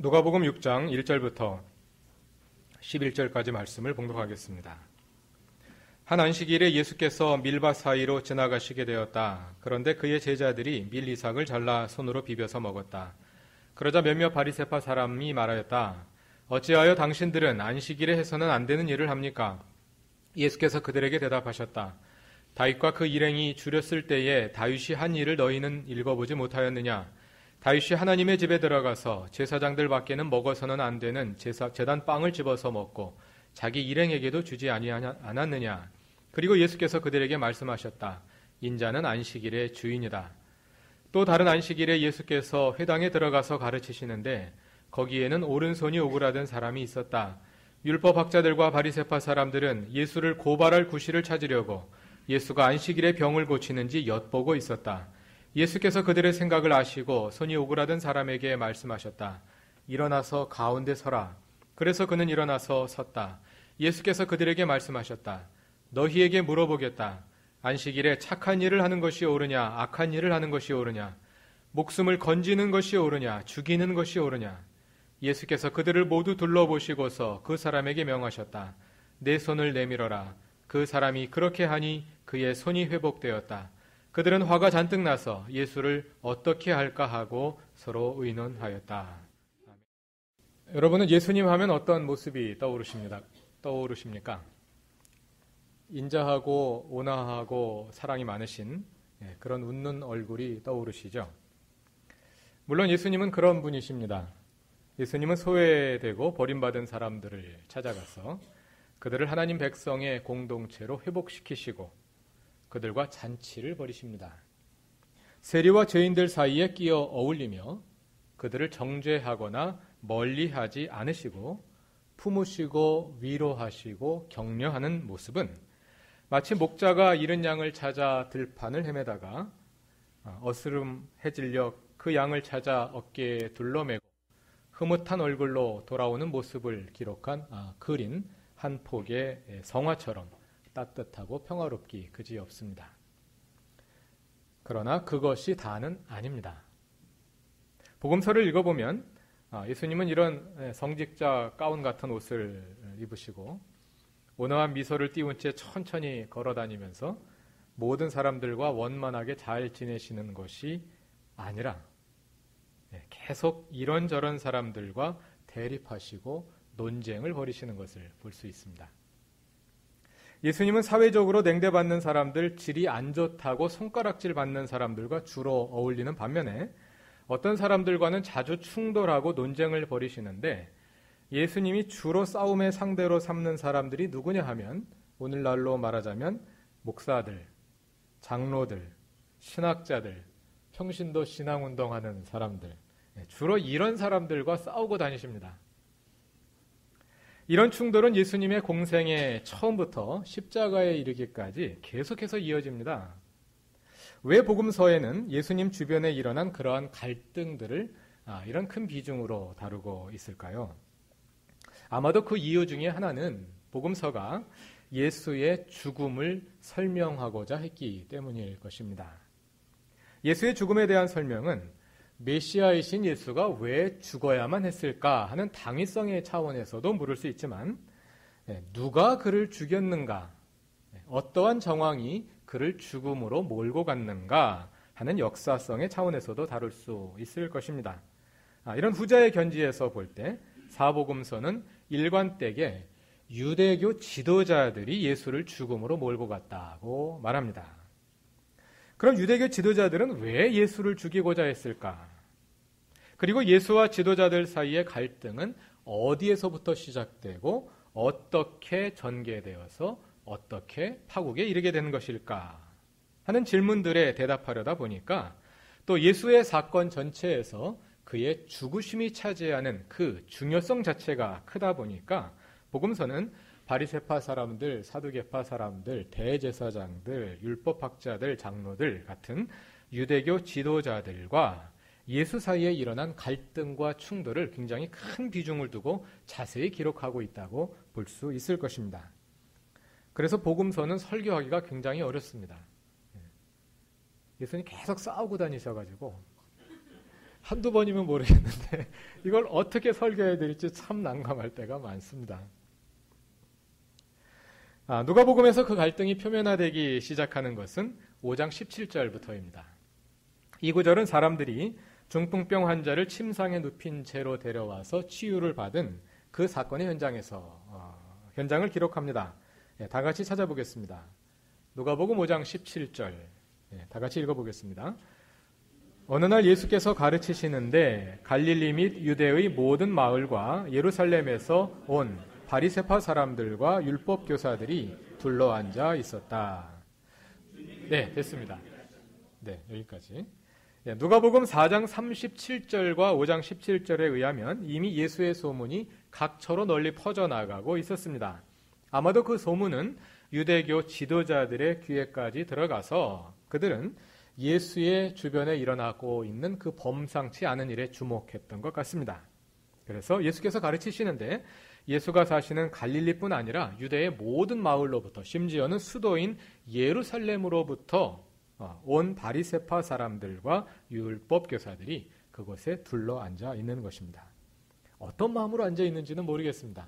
누가복음 6장 1절부터 11절까지 말씀을 봉독하겠습니다. 한 안식일에 예수께서 밀밭 사이로 지나가시게 되었다. 그런데 그의 제자들이 밀 이삭을 잘라 손으로 비벼서 먹었다. 그러자 몇몇 바리새파 사람이 말하였다. 어찌하여 당신들은 안식일에 해서는 안 되는 일을 합니까? 예수께서 그들에게 대답하셨다. 다윗과 그 일행이 줄였을 때에 다윗이 한 일을 너희는 읽어보지 못하였느냐? 다윗이 하나님의 집에 들어가서 제사장들 밖에는 먹어서는 안 되는 제단 빵을 집어서 먹고 자기 일행에게도 주지 않았느냐? 그리고 예수께서 그들에게 말씀하셨다. 인자는 안식일의 주인이다. 또 다른 안식일에 예수께서 회당에 들어가서 가르치시는데 거기에는 오른손이 오그라든 사람이 있었다. 율법학자들과 바리새파 사람들은 예수를 고발할 구실을 찾으려고 예수가 안식일에 병을 고치는지 엿보고 있었다. 예수께서 그들의 생각을 아시고 손이 오그라든 사람에게 말씀하셨다. 일어나서 가운데 서라. 그래서 그는 일어나서 섰다. 예수께서 그들에게 말씀하셨다. 너희에게 물어보겠다. 안식일에 착한 일을 하는 것이 옳으냐, 악한 일을 하는 것이 옳으냐, 목숨을 건지는 것이 옳으냐, 죽이는 것이 옳으냐. 예수께서 그들을 모두 둘러보시고서 그 사람에게 명하셨다. 내 손을 내밀어라. 그 사람이 그렇게 하니 그의 손이 회복되었다. 그들은 화가 잔뜩 나서 예수를 어떻게 할까 하고 서로 의논하였다. 여러분은 예수님 하면 어떤 모습이 떠오르십니까? 인자하고 온화하고 사랑이 많으신 그런 웃는 얼굴이 떠오르시죠? 물론 예수님은 그런 분이십니다. 예수님은 소외되고 버림받은 사람들을 찾아가서 그들을 하나님 백성의 공동체로 회복시키시고 그들과 잔치를 벌이십니다. 세리와 죄인들 사이에 끼어 어울리며 그들을 정죄하거나 멀리하지 않으시고 품으시고 위로하시고 격려하는 모습은 마치 목자가 잃은 양을 찾아 들판을 헤매다가 어스름해질려 그 양을 찾아 어깨에 둘러매고 흐뭇한 얼굴로 돌아오는 모습을 그린 한 폭의 성화처럼 따뜻하고 평화롭기 그지없습니다. 그러나 그것이 다는 아닙니다. 복음서를 읽어보면 예수님은 이런 성직자 가운 같은 옷을 입으시고 온화한 미소를 띄운 채 천천히 걸어다니면서 모든 사람들과 원만하게 잘 지내시는 것이 아니라 계속 이런저런 사람들과 대립하시고 논쟁을 벌이시는 것을 볼 수 있습니다. 예수님은 사회적으로 냉대받는 사람들, 질이 안 좋다고 손가락질 받는 사람들과 주로 어울리는 반면에 어떤 사람들과는 자주 충돌하고 논쟁을 벌이시는데 예수님이 주로 싸움의 상대로 삼는 사람들이 누구냐 하면 오늘날로 말하자면 목사들, 장로들, 신학자들, 평신도 신앙운동하는 사람들, 주로 이런 사람들과 싸우고 다니십니다. 이런 충돌은 예수님의 공생의 처음부터 십자가에 이르기까지 계속해서 이어집니다. 왜 복음서에는 예수님 주변에 일어난 그러한 갈등들을 이런 큰 비중으로 다루고 있을까요? 아마도 그 이유 중에 하나는 복음서가 예수의 죽음을 설명하고자 했기 때문일 것입니다. 예수의 죽음에 대한 설명은 메시아이신 예수가 왜 죽어야만 했을까 하는 당위성의 차원에서도 물을 수 있지만 누가 그를 죽였는가, 어떠한 정황이 그를 죽음으로 몰고 갔는가 하는 역사성의 차원에서도 다룰 수 있을 것입니다. 이런 후자의 견지에서 볼 때 사복음서는 일관되게 유대교 지도자들이 예수를 죽음으로 몰고 갔다고 말합니다. 그럼 유대교 지도자들은 왜 예수를 죽이고자 했을까? 그리고 예수와 지도자들 사이의 갈등은 어디에서부터 시작되고 어떻게 전개되어서 어떻게 파국에 이르게 되는 것일까? 하는 질문들에 대답하려다 보니까 또 예수의 사건 전체에서 그의 죽으심이 차지하는 그 중요성 자체가 크다 보니까 복음서는 바리새파 사람들, 사두개파 사람들, 대제사장들, 율법학자들, 장로들 같은 유대교 지도자들과 예수 사이에 일어난 갈등과 충돌을 굉장히 큰 비중을 두고 자세히 기록하고 있다고 볼 수 있을 것입니다. 그래서 복음서는 설교하기가 굉장히 어렵습니다. 예수님 계속 싸우고 다니셔가지고 한두 번이면 모르겠는데 이걸 어떻게 설교해야 될지 참 난감할 때가 많습니다. 누가복음에서 그 갈등이 표면화되기 시작하는 것은 5장 17절부터입니다. 이 구절은 사람들이 중풍병 환자를 침상에 눕힌 채로 데려와서 치유를 받은 그 사건의 현장을 기록합니다. 다 같이 찾아보겠습니다. 누가복음 5장 17절 다 같이 읽어보겠습니다. 어느 날 예수께서 가르치시는데 갈릴리 및 유대의 모든 마을과 예루살렘에서 온 바리새파 사람들과 율법 교사들이 둘러앉아 있었다. 네, 됐습니다. 네, 여기까지. 누가복음 4장 37절과 5장 17절에 의하면 이미 예수의 소문이 각처로 널리 퍼져나가고 있었습니다. 아마도 그 소문은 유대교 지도자들의 귀에까지 들어가서 그들은 예수의 주변에 일어나고 있는 그 범상치 않은 일에 주목했던 것 같습니다. 그래서 예수께서 가르치시는데 예수가 사시는 갈릴리뿐 아니라 유대의 모든 마을로부터 심지어는 수도인 예루살렘으로부터 온 바리새파 사람들과 율법 교사들이 그곳에 둘러앉아 있는 것입니다. 어떤 마음으로 앉아 있는지는 모르겠습니다.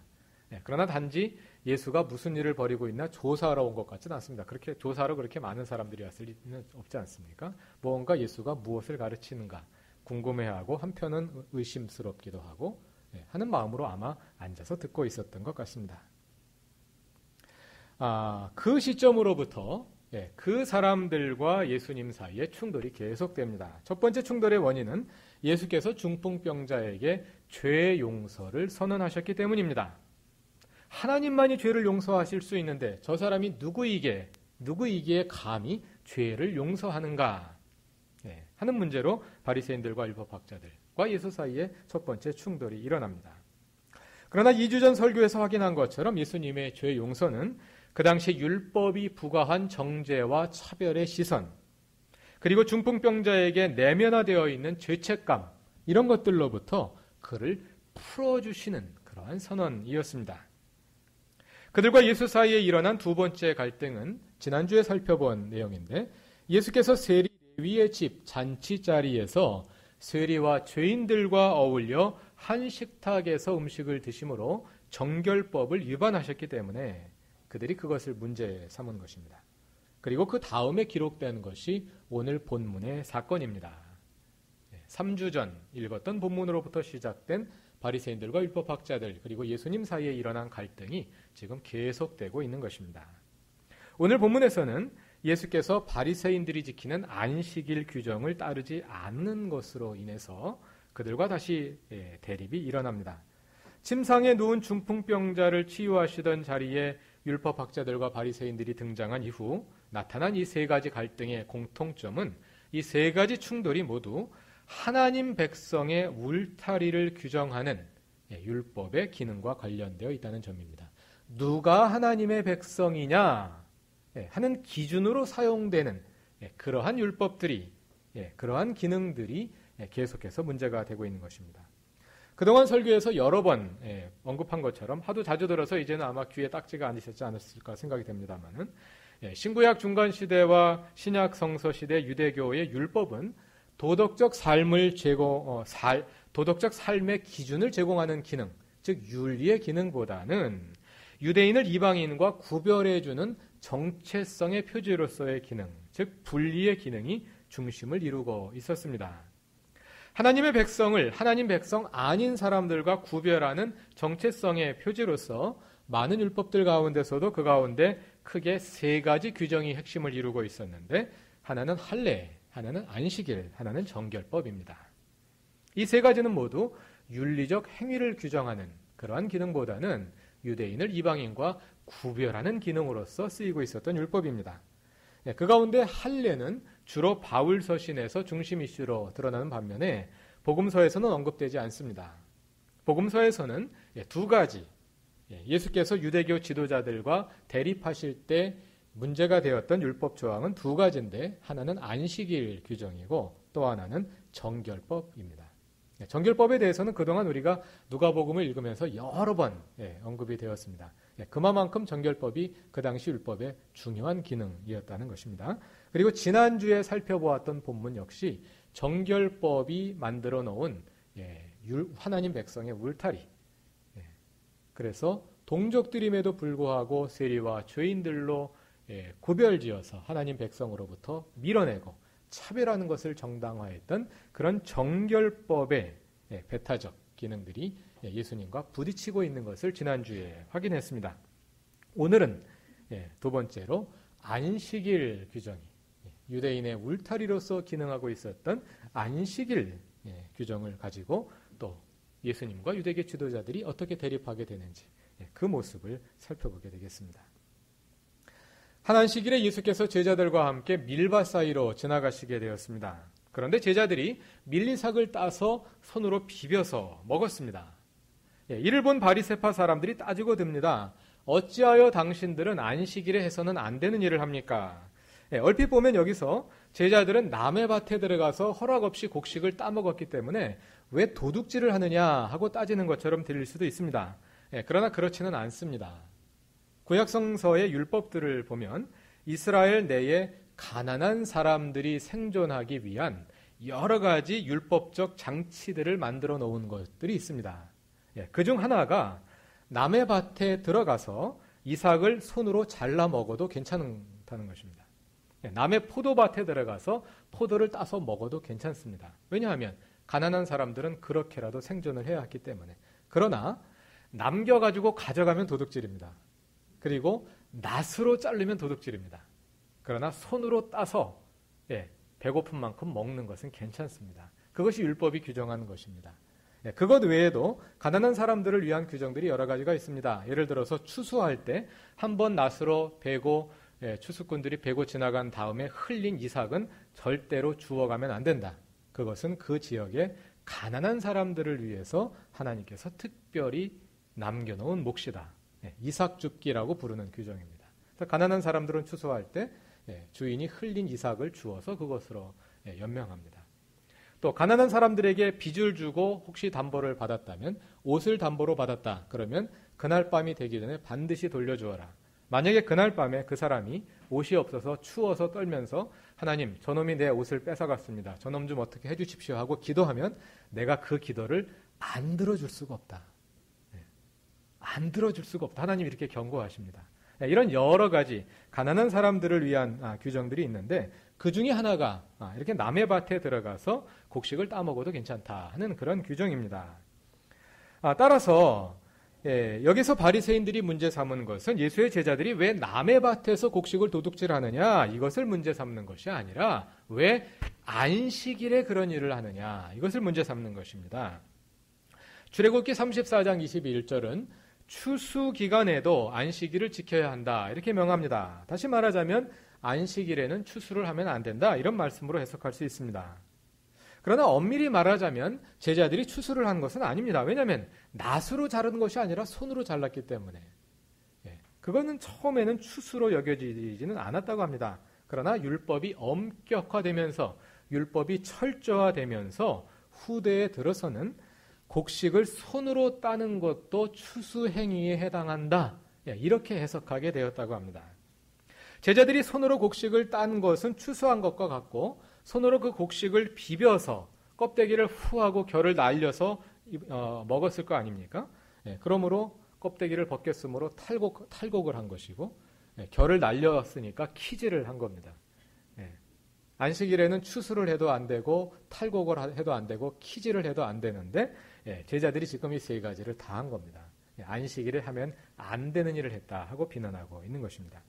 그러나 단지 예수가 무슨 일을 벌이고 있나 조사하러 온 것 같지는 않습니다. 그렇게 조사하러 그렇게 많은 사람들이 왔을 리는 없지 않습니까? 무언가 예수가 무엇을 가르치는가 궁금해하고 한편은 의심스럽기도 하고 하는 마음으로 아마 앉아서 듣고 있었던 것 같습니다. 그 시점으로부터 그 사람들과 예수님 사이에 충돌이 계속됩니다. 첫 번째 충돌의 원인은 예수께서 중풍병자에게 죄 용서를 선언하셨기 때문입니다. 하나님만이 죄를 용서하실 수 있는데 저 사람이 누구이기에 감히 죄를 용서하는가 하는 문제로 바리새인들과 율법학자들과 예수 사이에 첫 번째 충돌이 일어납니다. 그러나 2주 전 설교에서 확인한 것처럼 예수님의 죄 용서는 그 당시 율법이 부과한 정죄와 차별의 시선, 그리고 중풍병자에게 내면화되어 있는 죄책감, 이런 것들로부터 그를 풀어주시는 그러한 선언이었습니다. 그들과 예수 사이에 일어난 두 번째 갈등은 지난주에 살펴본 내용인데 예수께서 세리 레위의 집 잔치자리에서 세리와 죄인들과 어울려 한 식탁에서 음식을 드심으로 정결법을 위반하셨기 때문에 그들이 그것을 문제 삼은 것입니다. 그리고 그 다음에 기록된 것이 오늘 본문의 사건입니다. 3주 전 읽었던 본문으로부터 시작된 바리새인들과 율법학자들 그리고 예수님 사이에 일어난 갈등이 지금 계속되고 있는 것입니다. 오늘 본문에서는 예수께서 바리새인들이 지키는 안식일 규정을 따르지 않는 것으로 인해서 그들과 다시 대립이 일어납니다. 침상에 누운 중풍병자를 치유하시던 자리에 율법학자들과 바리새인들이 등장한 이후 나타난 이 세 가지 갈등의 공통점은 이 세 가지 충돌이 모두 하나님 백성의 울타리를 규정하는 율법의 기능과 관련되어 있다는 점입니다. 누가 하나님의 백성이냐 하는 기준으로 사용되는 그러한 율법들이 그러한 기능들이 계속해서 문제가 되고 있는 것입니다. 그동안 설교에서 여러 번 언급한 것처럼 하도 자주 들어서 이제는 아마 귀에 딱지가 앉으셨지 않았을까 생각이 됩니다만은 신구약 중간 시대와 신약 성서 시대 유대교의 율법은 도덕적 삶의 기준을 제공하는 기능, 즉 윤리의 기능보다는 유대인을 이방인과 구별해주는 정체성의 표지로서의 기능, 즉 분리의 기능이 중심을 이루고 있었습니다. 하나님의 백성을 하나님 백성 아닌 사람들과 구별하는 정체성의 표지로서 많은 율법들 가운데서도 그 가운데 크게 세 가지 규정이 핵심을 이루고 있었는데 하나는 할례, 하나는 안식일, 하나는 정결법입니다. 이 세 가지는 모두 윤리적 행위를 규정하는 그러한 기능보다는 유대인을 이방인과 구별하는 기능으로서 쓰이고 있었던 율법입니다. 그 가운데 할례는 주로 바울 서신에서 중심 이슈로 드러나는 반면에 복음서에서는 언급되지 않습니다. 복음서에서는 두 가지, 예수께서 유대교 지도자들과 대립하실 때 문제가 되었던 율법 조항은 두 가지인데 하나는 안식일 규정이고 또 하나는 정결법입니다. 정결법에 대해서는 그동안 우리가 누가복음을 읽으면서 여러 번 언급이 되었습니다. 그만큼 정결법이 그 당시 율법의 중요한 기능이었다는 것입니다. 그리고 지난주에 살펴보았던 본문 역시 정결법이 만들어 놓은 하나님 백성의 울타리. 그래서 동족들임에도 불구하고 세리와 죄인들로 구별지어서 하나님 백성으로부터 밀어내고 차별하는 것을 정당화했던 그런 정결법의 배타적 기능들이 예수님과 부딪히고 있는 것을 지난주에 확인했습니다. 오늘은 두 번째로 안식일 규정이 유대인의 울타리로서 기능하고 있었던 안식일 규정을 가지고 또 예수님과 유대계 지도자들이 어떻게 대립하게 되는지 그 모습을 살펴보게 되겠습니다. 한 안식일에 예수께서 제자들과 함께 밀밭 사이로 지나가시게 되었습니다. 그런데 제자들이 밀리삭을 따서 손으로 비벼서 먹었습니다. 이를 본 바리새파 사람들이 따지고 듭니다. 어찌하여 당신들은 안식일에 해서는 안 되는 일을 합니까? 얼핏 보면 여기서 제자들은 남의 밭에 들어가서 허락 없이 곡식을 따먹었기 때문에 왜 도둑질을 하느냐 하고 따지는 것처럼 들릴 수도 있습니다. 그러나 그렇지는 않습니다. 구약성서의 율법들을 보면 이스라엘 내에 가난한 사람들이 생존하기 위한 여러 가지 율법적 장치들을 만들어 놓은 것들이 있습니다. 그중 하나가 남의 밭에 들어가서 이삭을 손으로 잘라 먹어도 괜찮다는 것입니다. 남의 포도밭에 들어가서 포도를 따서 먹어도 괜찮습니다. 왜냐하면 가난한 사람들은 그렇게라도 생존을 해야 했기 때문에. 그러나 남겨가지고 가져가면 도둑질입니다. 그리고 낫으로 자르면 도둑질입니다. 그러나 손으로 따서 배고픈 만큼 먹는 것은 괜찮습니다. 그것이 율법이 규정하는 것입니다. 그것 외에도 가난한 사람들을 위한 규정들이 여러 가지가 있습니다. 예를 들어서 추수할 때 한 번 낫으로 베고 추수꾼들이 베고 지나간 다음에 흘린 이삭은 절대로 주워가면 안 된다. 그것은 그 지역의 가난한 사람들을 위해서 하나님께서 특별히 남겨놓은 몫이다. 이삭 줍기라고 부르는 규정입니다. 그래서 가난한 사람들은 추수할 때 주인이 흘린 이삭을 주어서 그것으로 연명합니다. 또 가난한 사람들에게 빚을 주고 혹시 담보를 받았다면 옷을 담보로 받았다. 그러면 그날 밤이 되기 전에 반드시 돌려주어라. 만약에 그날 밤에 그 사람이 옷이 없어서 추워서 떨면서 하나님 저놈이 내 옷을 뺏어갔습니다. 저놈 좀 어떻게 해주십시오 하고 기도하면 내가 그 기도를 안 들어줄 수가 없다. 안 들어줄 수가 없다. 하나님 이렇게 경고하십니다. 이런 여러 가지 가난한 사람들을 위한 규정들이 있는데 그 중에 하나가 이렇게 남의 밭에 들어가서 곡식을 따먹어도 괜찮다 하는 그런 규정입니다. 따라서 여기서 바리새인들이 문제 삼은 것은 예수의 제자들이 왜 남의 밭에서 곡식을 도둑질하느냐 이것을 문제 삼는 것이 아니라 왜 안식일에 그런 일을 하느냐 이것을 문제 삼는 것입니다. 출애굽기 34장 21절은 추수 기간에도 안식일을 지켜야 한다 이렇게 명합니다. 다시 말하자면 안식일에는 추수를 하면 안 된다 이런 말씀으로 해석할 수 있습니다. 그러나 엄밀히 말하자면 제자들이 추수를 한 것은 아닙니다. 왜냐하면 낫으로 자른 것이 아니라 손으로 잘랐기 때문에 그거는 처음에는 추수로 여겨지지는 않았다고 합니다. 그러나 율법이 엄격화되면서 율법이 철저화되면서 후대에 들어서는 곡식을 손으로 따는 것도 추수 행위에 해당한다. 이렇게 해석하게 되었다고 합니다. 제자들이 손으로 곡식을 딴 것은 추수한 것과 같고 손으로 그 곡식을 비벼서 껍데기를 후하고 결을 날려서 먹었을 거 아닙니까? 그러므로 껍데기를 벗겼으므로 탈곡을 한 것이고 결을 날렸으니까 키질을 한 겁니다. 안식일에는 추수를 해도 안 되고 탈곡을 해도 안 되고 키질을 해도 안 되는데 제자들이 지금 이 세 가지를 다 한 겁니다. 안식일을 하면 안 되는 일을 했다 하고 비난하고 있는 것입니다.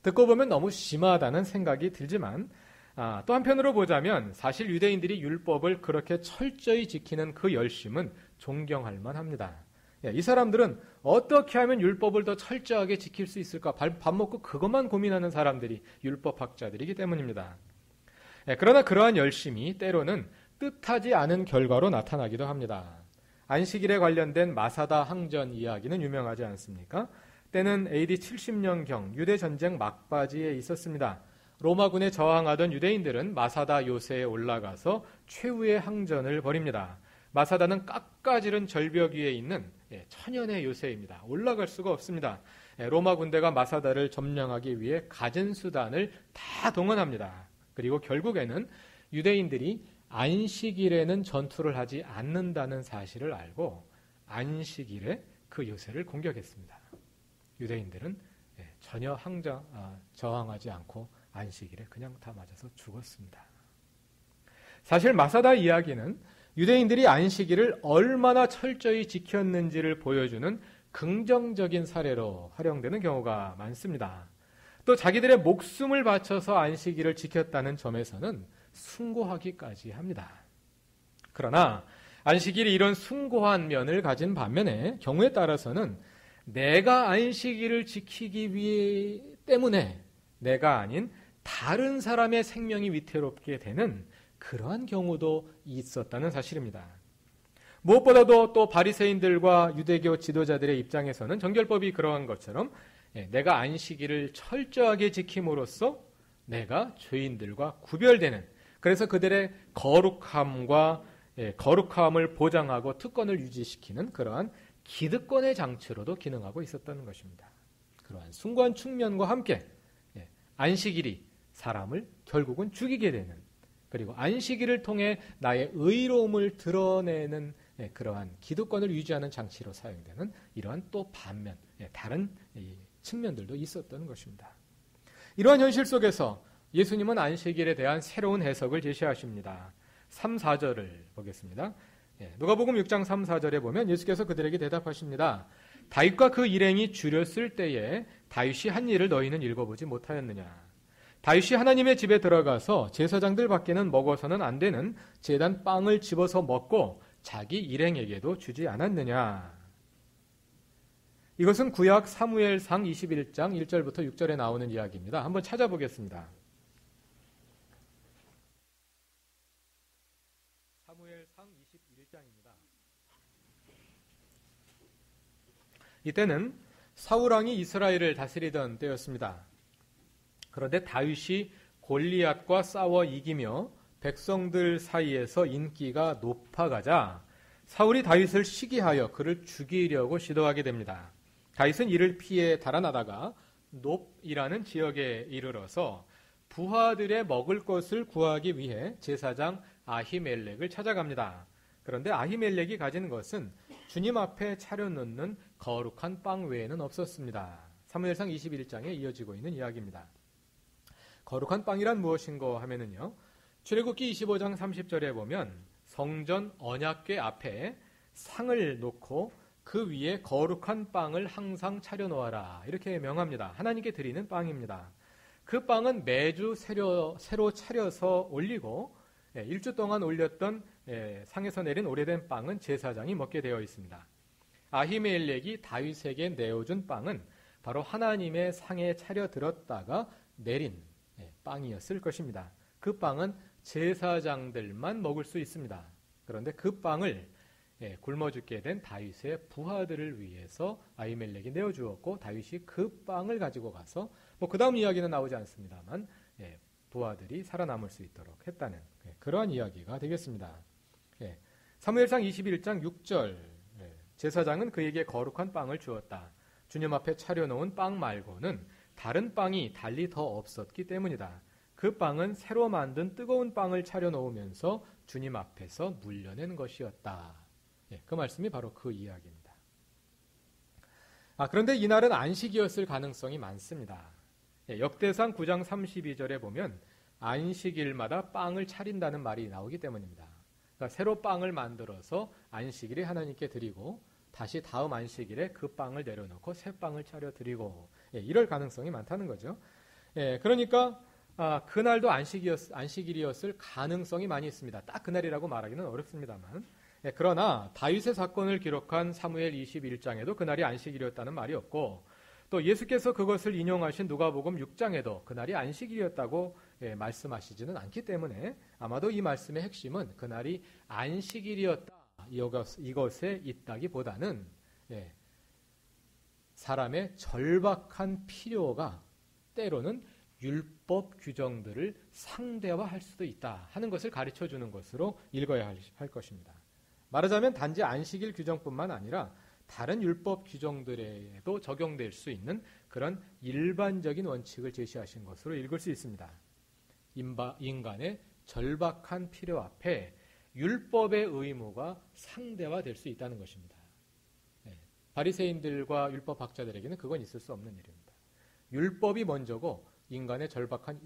듣고 보면 너무 심하다는 생각이 들지만 또 한편으로 보자면 사실 유대인들이 율법을 그렇게 철저히 지키는 그 열심은 존경할 만합니다. 이 사람들은 어떻게 하면 율법을 더 철저하게 지킬 수 있을까 밥 먹고 그것만 고민하는 사람들이 율법학자들이기 때문입니다. 그러나 그러한 열심이 때로는 뜻하지 않은 결과로 나타나기도 합니다. 안식일에 관련된 마사다 항전 이야기는 유명하지 않습니까? 때는 AD 70년경 유대전쟁 막바지에 있었습니다. 로마군에 저항하던 유대인들은 마사다 요새에 올라가서 최후의 항전을 벌입니다. 마사다는 깎아지른 절벽 위에 있는 천연의 요새입니다. 올라갈 수가 없습니다. 로마 군대가 마사다를 점령하기 위해 가진 수단을 다 동원합니다. 그리고 결국에는 유대인들이 안식일에는 전투를 하지 않는다는 사실을 알고 안식일에 그 요새를 공격했습니다. 유대인들은 전혀 저항하지 않고 안식일에 그냥 다 맞아서 죽었습니다. 사실 마사다 이야기는 유대인들이 안식일을 얼마나 철저히 지켰는지를 보여주는 긍정적인 사례로 활용되는 경우가 많습니다. 또 자기들의 목숨을 바쳐서 안식일을 지켰다는 점에서는 숭고하기까지 합니다. 그러나 안식일이 이런 숭고한 면을 가진 반면에 경우에 따라서는 내가 안식일을 지키기 위해 때문에 내가 아닌 다른 사람의 생명이 위태롭게 되는 그러한 경우도 있었다는 사실입니다. 무엇보다도 또 바리새인들과 유대교 지도자들의 입장에서는 정결법이 그러한 것처럼 내가 안식일을 철저하게 지킴으로써 내가 죄인들과 구별되는, 그래서 그들의 거룩함을 보장하고 특권을 유지시키는 그러한 기득권의 장치로도 기능하고 있었다는 것입니다. 그러한 숭고한 측면과 함께 안식일이 사람을 결국은 죽이게 되는, 그리고 안식일을 통해 나의 의로움을 드러내는 그러한 기득권을 유지하는 장치로 사용되는 이러한 또 반면, 다른 측면들도 있었던 것입니다. 이러한 현실 속에서 예수님은 안식일에 대한 새로운 해석을 제시하십니다. 3, 4절을 보겠습니다. 누가복음 6장 3, 4절에 보면 예수께서 그들에게 대답하십니다. 다윗과 그 일행이 줄였을 때에 다윗이 한 일을 너희는 읽어보지 못하였느냐. 다윗이 하나님의 집에 들어가서 제사장들 밖에는 먹어서는 안 되는 제단 빵을 집어서 먹고 자기 일행에게도 주지 않았느냐. 이것은 구약 사무엘상 21장 1절부터 6절에 나오는 이야기입니다. 한번 찾아보겠습니다. 사무엘상 21장입니다. 이때는 사울왕이 이스라엘을 다스리던 때였습니다. 그런데 다윗이 골리앗과 싸워 이기며 백성들 사이에서 인기가 높아가자 사울이 다윗을 시기하여 그를 죽이려고 시도하게 됩니다. 다윗은 이를 피해 달아나다가 놉이라는 지역에 이르러서 부하들의 먹을 것을 구하기 위해 제사장 아히멜렉을 찾아갑니다. 그런데 아히멜렉이 가진 것은 주님 앞에 차려놓는 거룩한 빵 외에는 없었습니다. 사무엘상 21장에 이어지고 있는 이야기입니다. 거룩한 빵이란 무엇인가 하면은요, 출애굽기 25장 30절에 보면 성전 언약궤 앞에 상을 놓고 그 위에 거룩한 빵을 항상 차려놓아라, 이렇게 명합니다. 하나님께 드리는 빵입니다. 그 빵은 매주 새로 차려서 올리고 일주 동안 올렸던 상에서 내린 오래된 빵은 제사장이 먹게 되어 있습니다. 아히멜렉이 다윗에게 내어준 빵은 바로 하나님의 상에 차려 들었다가 내린 빵이었을 것입니다. 그 빵은 제사장들만 먹을 수 있습니다. 그런데 그 빵을 굶어 죽게 된 다윗의 부하들을 위해서 아히멜렉이 내어주었고 다윗이 그 빵을 가지고 가서 그 다음 이야기는 나오지 않습니다만 부하들이 살아남을 수 있도록 했다는 그러한 이야기가 되겠습니다. 사무엘상 21장 6절, 제사장은 그에게 거룩한 빵을 주었다. 주님 앞에 차려놓은 빵 말고는 다른 빵이 달리 더 없었기 때문이다. 그 빵은 새로 만든 뜨거운 빵을 차려놓으면서 주님 앞에서 물려낸 것이었다. 그 말씀이 바로 그 이야기입니다. 그런데 이날은 안식이었을 가능성이 많습니다. 역대상 9장 32절에 보면 안식일마다 빵을 차린다는 말이 나오기 때문입니다. 그러니까 새로 빵을 만들어서 안식일에 하나님께 드리고 다시 다음 안식일에 그 빵을 내려놓고 새 빵을 차려 드리고 이럴 가능성이 많다는 거죠. 그러니까 그날도 안식일이었을 가능성이 많이 있습니다. 딱 그날이라고 말하기는 어렵습니다만, 그러나 다윗의 사건을 기록한 사무엘 21장에도 그날이 안식일이었다는 말이 없고, 또 예수께서 그것을 인용하신 누가복음 6장에도 그날이 안식일이었다고 말씀하시지는 않기 때문에 아마도 이 말씀의 핵심은 그날이 안식일이었다 이것에 있다기보다는 사람의 절박한 필요가 때로는 율법 규정들을 상대화할 수도 있다 하는 것을 가르쳐주는 것으로 읽어야 할 것입니다. 말하자면 단지 안식일 규정뿐만 아니라 다른 율법 규정들에도 적용될 수 있는 그런 일반적인 원칙을 제시하신 것으로 읽을 수 있습니다. 인간의 절박한 필요 앞에 율법의 의무가 상대화될 수 있다는 것입니다. 바리새인들과 율법학자들에게는 그건 있을 수 없는 일입니다. 율법이 먼저고 인간의 절박한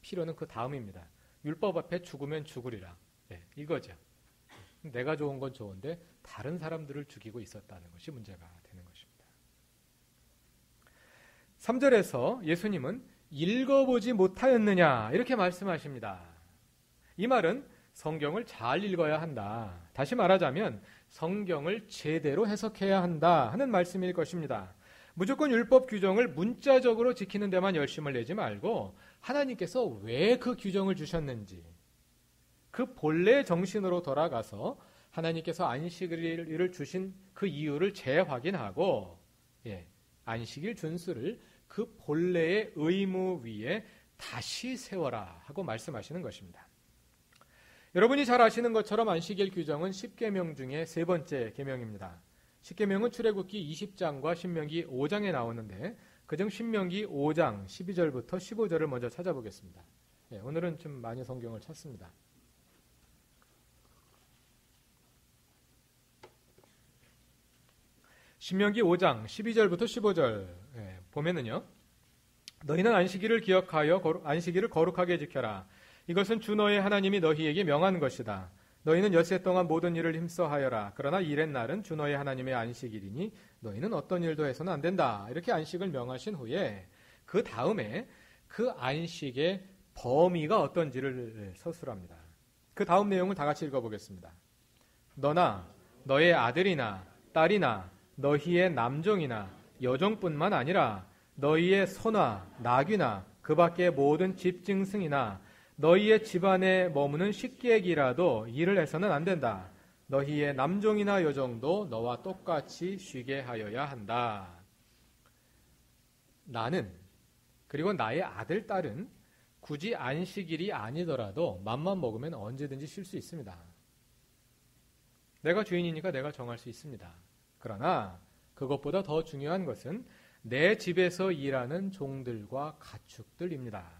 필요는 그 다음입니다. 율법 앞에 죽으면 죽으리라. 이거죠. 내가 좋은 건 좋은데 다른 사람들을 죽이고 있었다는 것이 문제가 되는 것입니다. 3절에서 예수님은 읽어보지 못하였느냐 이렇게 말씀하십니다. 이 말은 성경을 잘 읽어야 한다. 다시 말하자면 성경을 제대로 해석해야 한다 하는 말씀일 것입니다. 무조건 율법 규정을 문자적으로 지키는 데만 열심을 내지 말고 하나님께서 왜 그 규정을 주셨는지 그 본래의 정신으로 돌아가서 하나님께서 안식일을 주신 그 이유를 재확인하고 안식일 준수를 그 본래의 의무 위에 다시 세워라 하고 말씀하시는 것입니다. 여러분이 잘 아시는 것처럼 안식일 규정은 10계명 중에 세 번째 계명입니다. 10계명은 출애굽기 20장과 신명기 5장에 나오는데 그중 신명기 5장 12절부터 15절을 먼저 찾아보겠습니다. 오늘은 좀 많이 성경을 찾습니다. 신명기 5장 12절부터 15절 보면은요. 너희는 안식일을 기억하여 안식일을 거룩하게 지켜라. 이것은 주 너의 하나님이 너희에게 명한 것이다. 너희는 엿새 동안 모든 일을 힘써하여라. 그러나 이렛 날은 주 너의 하나님의 안식일이니 너희는 어떤 일도 해서는 안 된다. 이렇게 안식을 명하신 후에 그 다음에 그 안식의 범위가 어떤지를 서술합니다. 그 다음 내용을 다 같이 읽어보겠습니다. 너나 너의 아들이나 딸이나 너희의 남종이나 여종뿐만 아니라 너희의 소나 나귀나 그 밖의 모든 집짐승이나 너희의 집안에 머무는 식객이라도 일을 해서는 안 된다. 너희의 남종이나 여종도 너와 똑같이 쉬게 하여야 한다. 나는 그리고 나의 아들, 딸은 굳이 안식일이 아니더라도 맘만 먹으면 언제든지 쉴 수 있습니다. 내가 주인이니까 내가 정할 수 있습니다. 그러나 그것보다 더 중요한 것은 내 집에서 일하는 종들과 가축들입니다.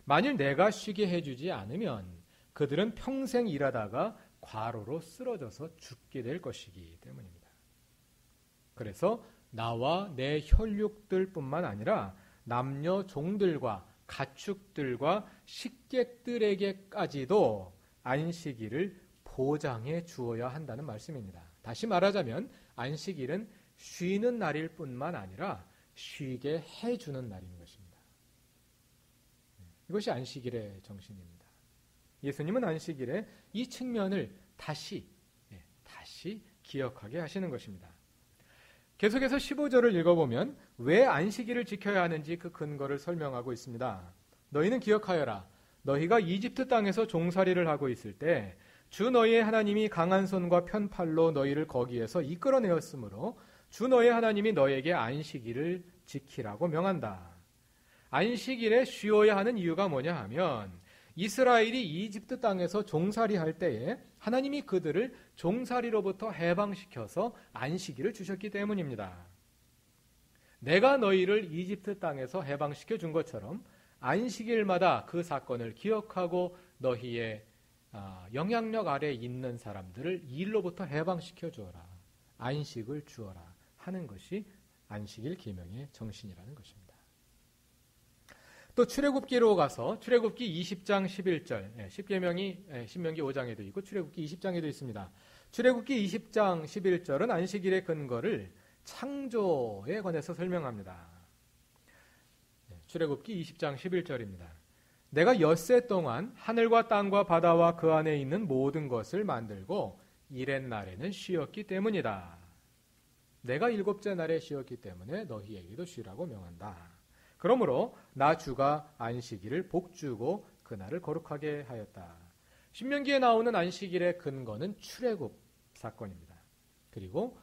만일 내가 쉬게 해주지 않으면 그들은 평생 일하다가 과로로 쓰러져서 죽게 될 것이기 때문입니다. 그래서 나와 내 혈육들뿐만 아니라 남녀 종들과 가축들과 식객들에게까지도 안식일을 보장해 주어야 한다는 말씀입니다. 다시 말하자면 안식일은 쉬는 날일 뿐만 아니라 쉬게 해주는 날인 것입니다. 이것이 안식일의 정신입니다. 예수님은 안식일에 이 측면을 다시 기억하게 하시는 것입니다. 계속해서 15절을 읽어보면 왜 안식일을 지켜야 하는지 그 근거를 설명하고 있습니다. 너희는 기억하여라. 너희가 이집트 땅에서 종살이를 하고 있을 때 주 너희의 하나님이 강한 손과 편팔로 너희를 거기에서 이끌어내었으므로 주 너희의 하나님이 너희에게 안식일을 지키라고 명한다. 안식일에 쉬어야 하는 이유가 뭐냐 하면 이스라엘이 이집트 땅에서 종살이할 때에 하나님이 그들을 종살이로부터 해방시켜서 안식일을 주셨기 때문입니다. 내가 너희를 이집트 땅에서 해방시켜 준 것처럼 안식일마다 그 사건을 기억하고 너희의 영향력 아래에 있는 사람들을 이 일로부터 해방시켜 주어라. 안식을 주어라 하는 것이 안식일 계명의 정신이라는 것입니다. 또 출애굽기로 가서 출애굽기 20장 11절 10계명이 신명기 5장에도 있고 출애굽기 20장에도 있습니다. 출애굽기 20장 11절은 안식일의 근거를 창조에 관해서 설명합니다. 출애굽기 20장 11절입니다. 내가 엿새 동안 하늘과 땅과 바다와 그 안에 있는 모든 것을 만들고 이렛 날에는 쉬었기 때문이다. 내가 일곱째 날에 쉬었기 때문에 너희에게도 쉬라고 명한다. 그러므로 나 주가 안식일을 복주고 그날을 거룩하게 하였다. 신명기에 나오는 안식일의 근거는 출애굽 사건입니다. 그리고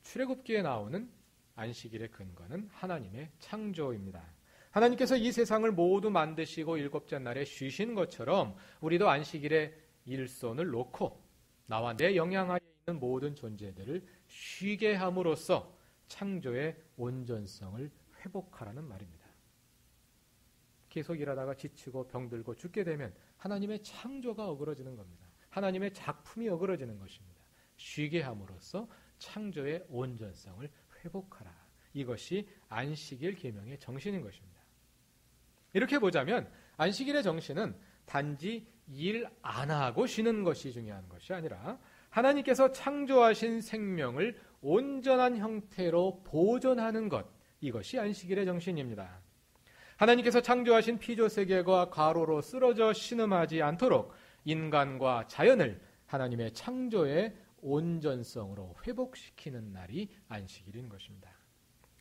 출애굽기에 나오는 안식일의 근거는 하나님의 창조입니다. 하나님께서 이 세상을 모두 만드시고 일곱째 날에 쉬신 것처럼 우리도 안식일에 일손을 놓고 나와 내 영향하에 있는 모든 존재들을 쉬게 함으로써 창조의 온전성을 회복하라는 말입니다. 계속 일하다가 지치고 병들고 죽게 되면 하나님의 창조가 어그러지는 겁니다. 하나님의 작품이 어그러지는 것입니다. 쉬게 함으로써 창조의 온전성을 회복하라. 이것이 안식일 계명의 정신인 것입니다. 이렇게 보자면 안식일의 정신은 단지 일 안 하고 쉬는 것이 중요한 것이 아니라 하나님께서 창조하신 생명을 온전한 형태로 보존하는 것, 이것이 안식일의 정신입니다. 하나님께서 창조하신 피조세계가 과로로 쓰러져 신음하지 않도록 인간과 자연을 하나님의 창조의 온전성으로 회복시키는 날이 안식일인 것입니다.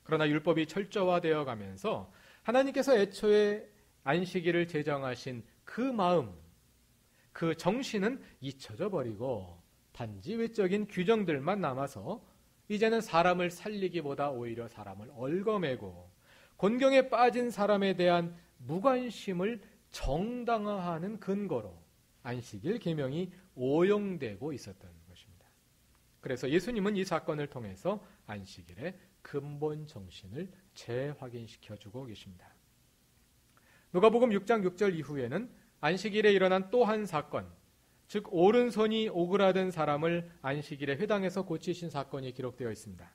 그러나 율법이 철저화되어 가면서 하나님께서 애초에 안식일을 제정하신 그 마음, 그 정신은 잊혀져 버리고 단지 외적인 규정들만 남아서 이제는 사람을 살리기보다 오히려 사람을 얽어매고 곤경에 빠진 사람에 대한 무관심을 정당화하는 근거로 안식일 계명이 오용되고 있었던 것입니다. 그래서 예수님은 이 사건을 통해서 안식일의 근본 정신을 재확인시켜주고 계십니다. 누가복음 6장 6절 이후에는 안식일에 일어난 또 한 사건, 즉 오른손이 오그라든 사람을 안식일에 회당에서 고치신 사건이 기록되어 있습니다.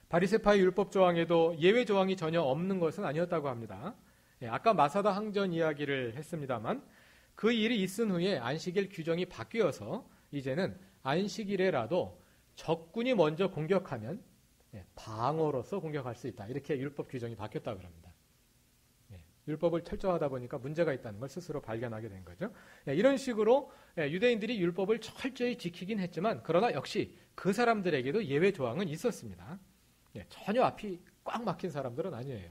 바리새파의 율법 조항에도 예외 조항이 전혀 없는 것은 아니었다고 합니다. 아까 마사다 항전 이야기를 했습니다만 그 일이 있은 후에 안식일 규정이 바뀌어서 이제는 안식일에라도 적군이 먼저 공격하면 방어로서 공격할 수 있다. 이렇게 율법 규정이 바뀌었다고 합니다. 율법을 철저하다 보니까 문제가 있다는 걸 스스로 발견하게 된 거죠. 이런 식으로 유대인들이 율법을 철저히 지키긴 했지만 그러나 역시 그 사람들에게도 예외 조항은 있었습니다. 전혀 앞이 꽉 막힌 사람들은 아니에요.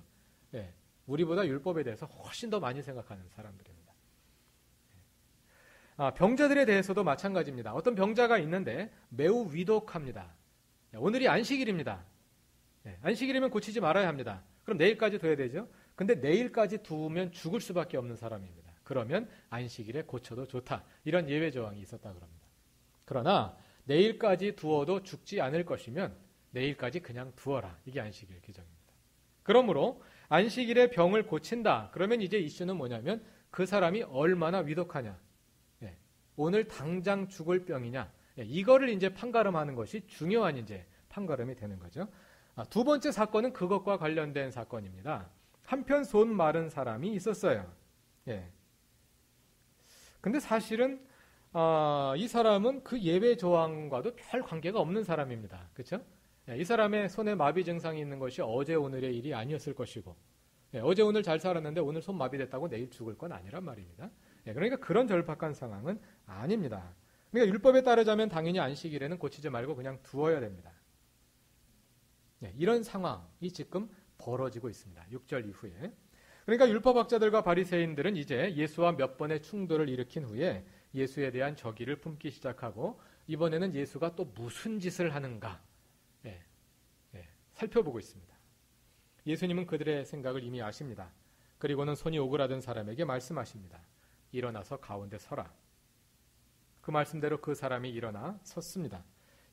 우리보다 율법에 대해서 훨씬 더 많이 생각하는 사람들입니다. 병자들에 대해서도 마찬가지입니다. 어떤 병자가 있는데 매우 위독합니다. 오늘이 안식일입니다. 안식일이면 고치지 말아야 합니다. 그럼 내일까지 둬야 되죠. 근데 내일까지 두면 죽을 수밖에 없는 사람입니다. 그러면 안식일에 고쳐도 좋다. 이런 예외 조항이 있었다고 합니다. 그러나 내일까지 두어도 죽지 않을 것이면 내일까지 그냥 두어라. 이게 안식일 규정입니다. 그러므로 안식일에 병을 고친다. 그러면 이제 이슈는 뭐냐면 그 사람이 얼마나 위독하냐. 오늘 당장 죽을 병이냐. 이거를 이제 판가름하는 것이 중요한 이제 판가름이 되는 거죠. 두 번째 사건은 그것과 관련된 사건입니다. 한편 손 마른 사람이 있었어요. 근데 사실은 이 사람은 그 예외 조항과도 별 관계가 없는 사람입니다. 그렇죠? 이 사람의 손에 마비 증상이 있는 것이 어제 오늘의 일이 아니었을 것이고 어제 오늘 잘 살았는데 오늘 손 마비됐다고 내일 죽을 건 아니란 말입니다. 그러니까 그런 절박한 상황은 아닙니다. 그러니까 율법에 따르자면 당연히 안식일에는 고치지 말고 그냥 두어야 됩니다. 이런 상황이 지금 벌어지고 있습니다. 6절 이후에. 그러니까 율법학자들과 바리새인들은 이제 예수와 몇 번의 충돌을 일으킨 후에 예수에 대한 적의를 품기 시작하고 이번에는 예수가 또 무슨 짓을 하는가 살펴보고 있습니다. 예수님은 그들의 생각을 이미 아십니다. 그리고는 손이 오그라든 사람에게 말씀하십니다. 일어나서 가운데 서라. 그 말씀대로 그 사람이 일어나 섰습니다.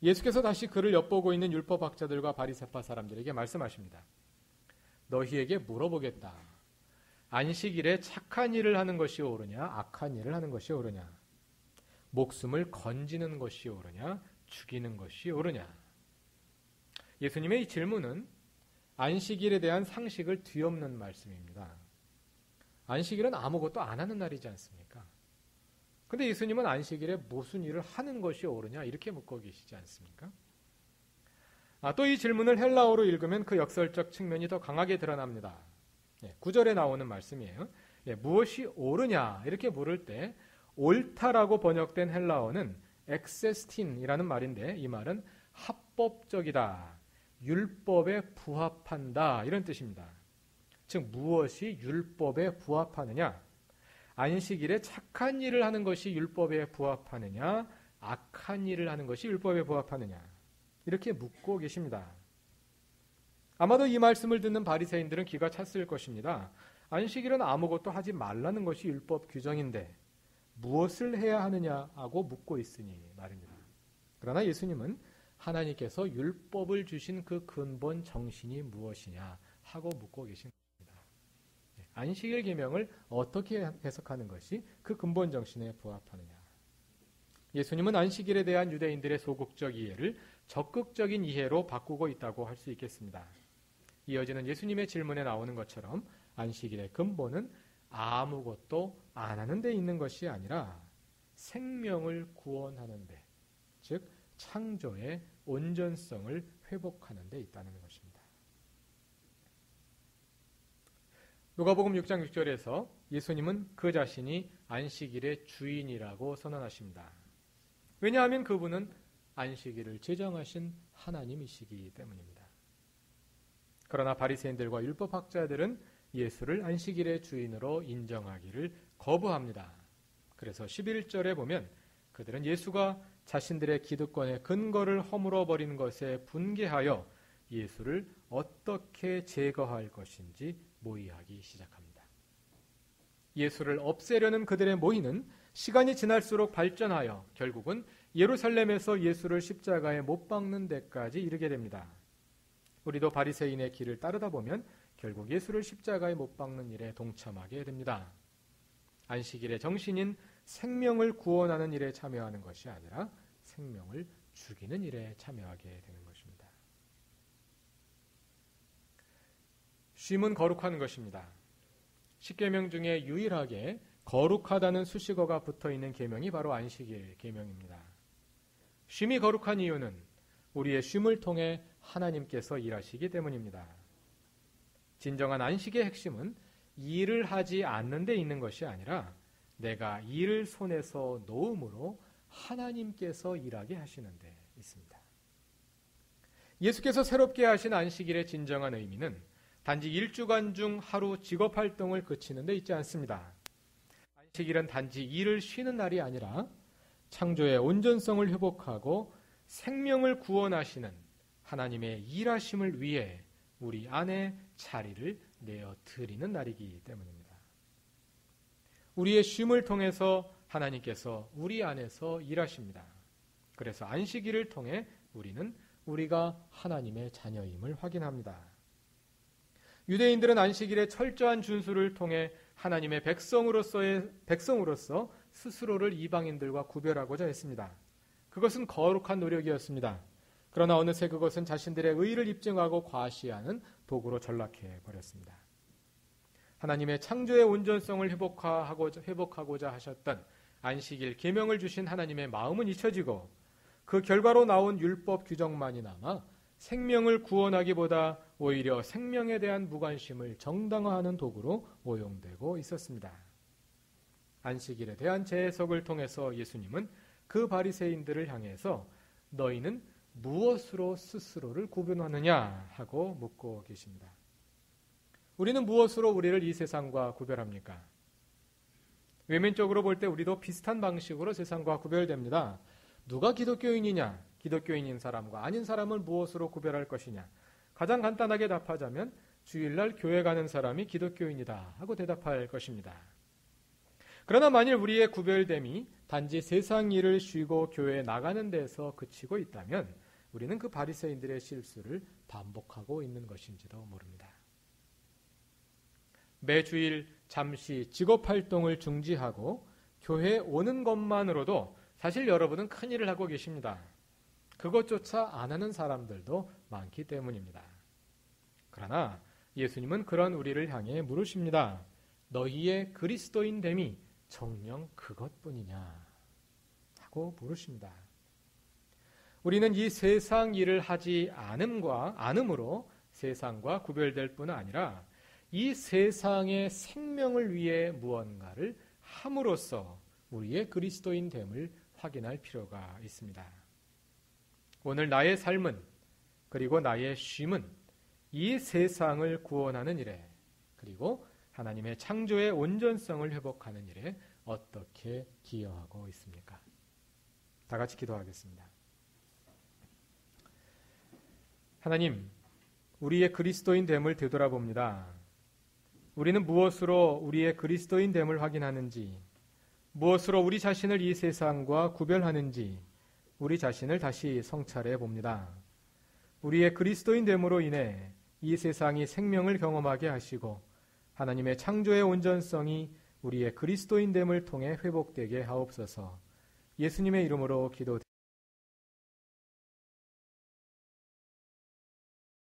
예수께서 다시 그를 엿보고 있는 율법학자들과 바리새파 사람들에게 말씀하십니다. 너희에게 물어보겠다. 안식일에 착한 일을 하는 것이 옳으냐, 악한 일을 하는 것이 옳으냐? 목숨을 건지는 것이 옳으냐, 죽이는 것이 옳으냐? 예수님의 이 질문은 안식일에 대한 상식을 뒤엎는 말씀입니다. 안식일은 아무것도 안 하는 날이지 않습니까? 근데 예수님은 안식일에 무슨 일을 하는 것이 옳으냐 이렇게 묻고 계시지 않습니까? 또 이 질문을 헬라어로 읽으면 그 역설적 측면이 더 강하게 드러납니다. 9절에 나오는 말씀이에요. 무엇이 옳으냐 이렇게 물을 때 옳다라고 번역된 헬라어는 엑세스틴이라는 말인데 이 말은 합법적이다. 율법에 부합한다. 이런 뜻입니다. 즉 무엇이 율법에 부합하느냐? 안식일에 착한 일을 하는 것이 율법에 부합하느냐? 악한 일을 하는 것이 율법에 부합하느냐? 이렇게 묻고 계십니다. 아마도 이 말씀을 듣는 바리새인들은 기가 찼을 것입니다. 안식일은 아무것도 하지 말라는 것이 율법 규정인데 무엇을 해야 하느냐고 묻고 있으니 말입니다. 그러나 예수님은 하나님께서 율법을 주신 그 근본 정신이 무엇이냐 하고 묻고 계신 겁니다. 안식일 계명을 어떻게 해석하는 것이 그 근본 정신에 부합하느냐. 예수님은 안식일에 대한 유대인들의 소극적 이해를 적극적인 이해로 바꾸고 있다고 할 수 있겠습니다. 이어지는 예수님의 질문에 나오는 것처럼 안식일의 근본은 아무것도 안 하는 데 있는 것이 아니라 생명을 구원하는 데, 즉 창조의 온전성을 회복하는 데 있다는 것입니다. 누가복음 6장 6절에서 예수님은 그 자신이 안식일의 주인이라고 선언하십니다. 왜냐하면 그분은 안식일을 제정하신 하나님이시기 때문입니다. 그러나 바리새인들과 율법학자들은 예수를 안식일의 주인으로 인정하기를 거부합니다. 그래서 11절에 보면 그들은 예수가 자신들의 기득권의 근거를 허물어 버린 것에 분개하여 예수를 어떻게 제거할 것인지 모의하기 시작합니다. 예수를 없애려는 그들의 모의는 시간이 지날수록 발전하여 결국은 예루살렘에서 예수를 십자가에 못 박는 데까지 이르게 됩니다. 우리도 바리새인의 길을 따르다 보면 결국 예수를 십자가에 못 박는 일에 동참하게 됩니다. 안식일의 정신인 생명을 구원하는 일에 참여하는 것이 아니라 생명을 죽이는 일에 참여하게 되는 것입니다. 쉼은 거룩한 것입니다. 십계명 중에 유일하게 거룩하다는 수식어가 붙어있는 계명이 바로 안식일 계명입니다. 쉼이 거룩한 이유는 우리의 쉼을 통해 하나님께서 일하시기 때문입니다. 진정한 안식의 핵심은 일을 하지 않는 데 있는 것이 아니라 내가 일을 손에서 놓음으로 하나님께서 일하게 하시는 데 있습니다. 예수께서 새롭게 하신 안식일의 진정한 의미는 단지 일주간 중 하루 직업활동을 그치는 데 있지 않습니다. 안식일은 단지 일을 쉬는 날이 아니라 창조의 온전성을 회복하고 생명을 구원하시는 하나님의 일하심을 위해 우리 안에 자리를 내어드리는 날이기 때문입니다. 우리의 쉼을 통해서 하나님께서 우리 안에서 일하십니다. 그래서 안식일을 통해 우리는 우리가 하나님의 자녀임을 확인합니다. 유대인들은 안식일의 철저한 준수를 통해 하나님의 백성으로서 스스로를 이방인들과 구별하고자 했습니다. 그것은 거룩한 노력이었습니다. 그러나 어느새 그것은 자신들의 의의를 입증하고 과시하는 도구로 전락해 버렸습니다. 하나님의 창조의 온전성을 회복하고자 하셨던 안식일 계명을 주신 하나님의 마음은 잊혀지고 그 결과로 나온 율법 규정만이 남아 생명을 구원하기보다 오히려 생명에 대한 무관심을 정당화하는 도구로 오용되고 있었습니다. 안식일에 대한 재해석을 통해서 예수님은 그 바리새인들을 향해서 너희는 무엇으로 스스로를 구분하느냐 하고 묻고 계십니다. 우리는 무엇으로 우리를 이 세상과 구별합니까? 외면적으로 볼 때 우리도 비슷한 방식으로 세상과 구별됩니다. 누가 기독교인이냐? 기독교인인 사람과 아닌 사람을 무엇으로 구별할 것이냐? 가장 간단하게 답하자면 주일날 교회 가는 사람이 기독교인이다 하고 대답할 것입니다. 그러나 만일 우리의 구별됨이 단지 세상 일을 쉬고 교회에 나가는 데서 그치고 있다면 우리는 그 바리새인들의 실수를 반복하고 있는 것인지도 모릅니다. 매주일 잠시 직업활동을 중지하고 교회에 오는 것만으로도 사실 여러분은 큰일을 하고 계십니다. 그것조차 안 하는 사람들도 많기 때문입니다. 그러나 예수님은 그런 우리를 향해 물으십니다. 너희의 그리스도인됨이 정녕 그것뿐이냐 하고 물으십니다. 우리는 이 세상 일을 하지 않음으로 세상과 구별될 뿐 아니라 이 세상의 생명을 위해 무언가를 함으로써 우리의 그리스도인됨을 확인할 필요가 있습니다. 오늘 나의 삶은 그리고 나의 쉼은 이 세상을 구원하는 일에 그리고 하나님의 창조의 온전성을 회복하는 일에 어떻게 기여하고 있습니까? 다 같이 기도하겠습니다. 하나님, 우리의 그리스도인됨을 되돌아봅니다. 우리는 무엇으로 우리의 그리스도인됨을 확인하는지, 무엇으로 우리 자신을 이 세상과 구별하는지 우리 자신을 다시 성찰해 봅니다. 우리의 그리스도인 됨으로 인해 이 세상이 생명을 경험하게 하시고 하나님의 창조의 온전성이 우리의 그리스도인 됨을 통해 회복되게 하옵소서. 예수님의 이름으로 기도드립니다.